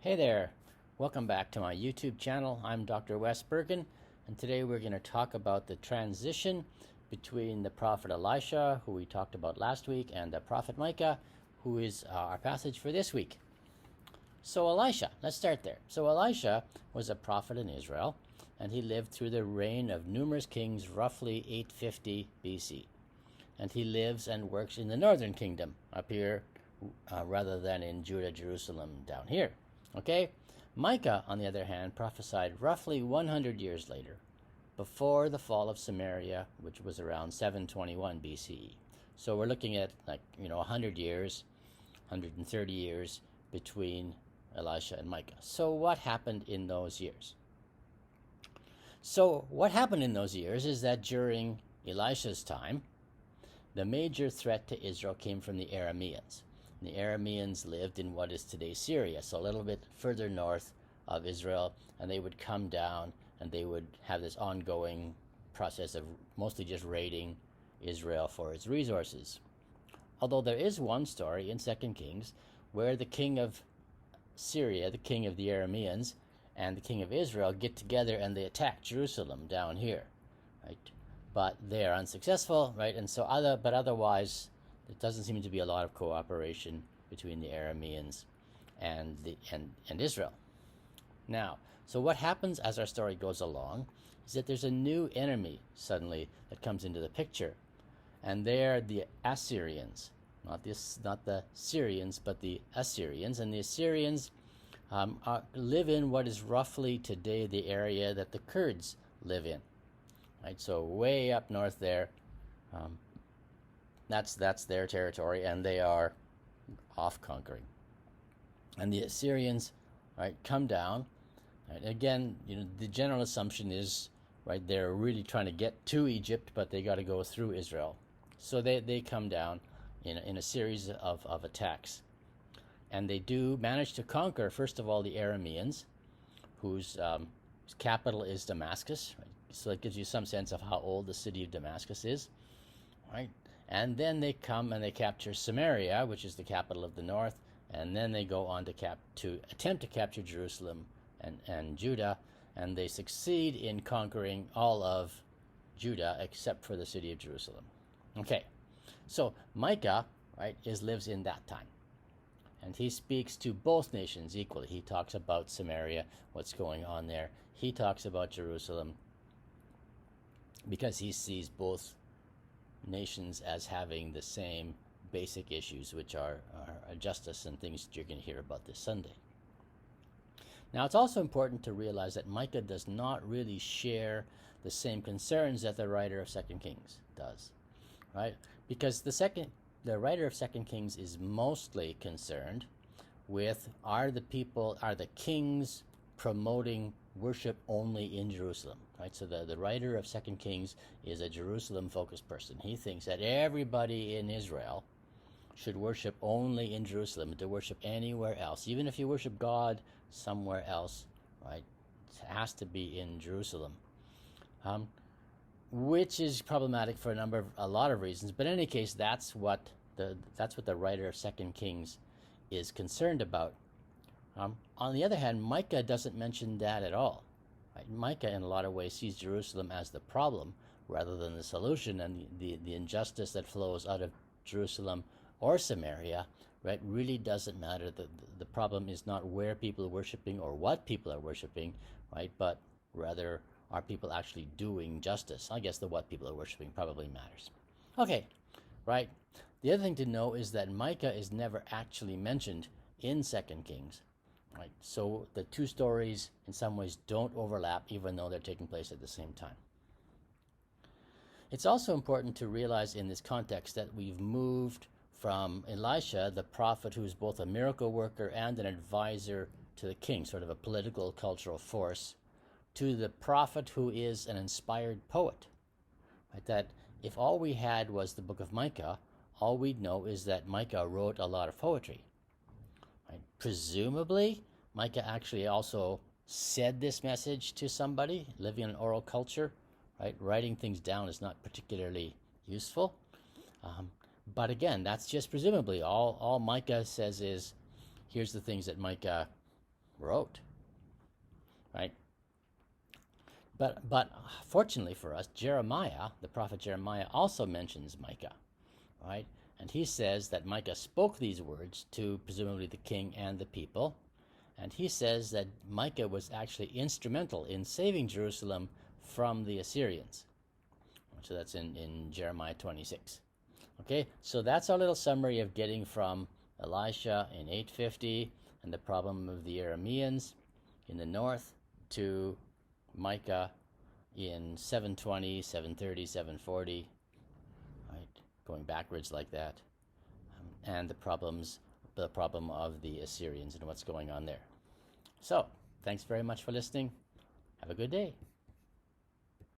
Hey there, welcome back to my YouTube channel. I'm Dr. Wes Bergen, and today we're going to talk about the transition between the prophet Elisha, who we talked about last week, and the prophet Micah, who is our passage for this week. So Elisha, let's start there. So Elisha was a prophet in Israel, and he lived through the reign of numerous kings, roughly 850 BC. And he lives and works in the northern kingdom up here, rather than in Judah, Jerusalem down here. Okay? Micah, on the other hand, prophesied roughly 100 years later, before the fall of Samaria, which was around 721 BCE. So we're looking at 100 years, 130 years between Elisha and Micah. So what happened in those years? So what happened in those years is that during Elisha's time, the major threat to Israel came from the Arameans. The Arameans lived in what is today Syria, so a little bit further north of Israel, and they would come down and they would have this ongoing process of mostly just raiding Israel for its resources. Although there is one story in 2 Kings where the king of Syria, the king of the Arameans, and the king of Israel get together and they attack Jerusalem down here, right? But they are unsuccessful, right? And so otherwise, there doesn't seem to be a lot of cooperation between the Arameans and Israel. Now, so what happens as our story goes along is that there's a new enemy suddenly that comes into the picture, and they're the Assyrians, not the Syrians, but the Assyrians. And the Assyrians live in what is roughly today the area that the Kurds live in, right? So way up north there. That's their territory, and they are off conquering. And the Assyrians, right, come down. Right, again, the general assumption is, right, they're really trying to get to Egypt, but they got to go through Israel. So they come down in a series of attacks, and they do manage to conquer first of all the Arameans, whose capital is Damascus. Right? So it gives you some sense of how old the city of Damascus is, right? And then they come and they capture Samaria, which is the capital of the north, and then they go on to attempt to capture Jerusalem and Judah, and they succeed in conquering all of Judah except for the city of Jerusalem. Okay, so Micah, right, lives in that time, and he speaks to both nations equally. He talks about Samaria, what's going on there. He talks about Jerusalem because he sees both nations as having the same basic issues, which are justice and things that you're going to hear about this Sunday. Now, it's also important to realize that Micah does not really share the same concerns that the writer of 2 Kings does, right? Because the writer of 2 Kings is mostly concerned with are the kings promoting worship only in Jerusalem, right? So the writer of 2 Kings is a Jerusalem-focused person. He thinks that everybody in Israel should worship only in Jerusalem, to worship anywhere else. Even if you worship God somewhere else, right, it has to be in Jerusalem, which is problematic for a lot of reasons. But in any case, that's what the writer of 2 Kings is concerned about. On the other hand, Micah doesn't mention that at all. Right? Micah, in a lot of ways, sees Jerusalem as the problem rather than the solution, and the injustice that flows out of Jerusalem or Samaria, right, really doesn't matter. The problem is not where people are worshiping or what people are worshiping, right, but rather are people actually doing justice. I guess the what people are worshiping probably matters. Okay, right. The other thing to know is that Micah is never actually mentioned in 2 Kings. Right, so the two stories in some ways don't overlap, even though they're taking place at the same time. It's also important to realize in this context that we've moved from Elisha, the prophet who's both a miracle worker and an advisor to the king, sort of a political, cultural force, to the prophet who is an inspired poet. Right, that if all we had was the book of Micah, all we'd know is that Micah wrote a lot of poetry. Right? Presumably, Micah actually also said this message to somebody living in an oral culture. Right? Writing things down is not particularly useful. But again, that's just presumably. All Micah says is, here's the things that Micah wrote, right? But fortunately for us, Jeremiah, the prophet Jeremiah, also mentions Micah, right? And he says that Micah spoke these words to presumably the king and the people. And he says that Micah was actually instrumental in saving Jerusalem from the Assyrians. So that's in Jeremiah 26. Okay, so that's our little summary of getting from Elisha in 850 and the problem of the Arameans in the north to Micah in 720, 730, 740, right, going backwards like that, and the problem of the Assyrians and what's going on there. So, thanks very much for listening. Have a good day.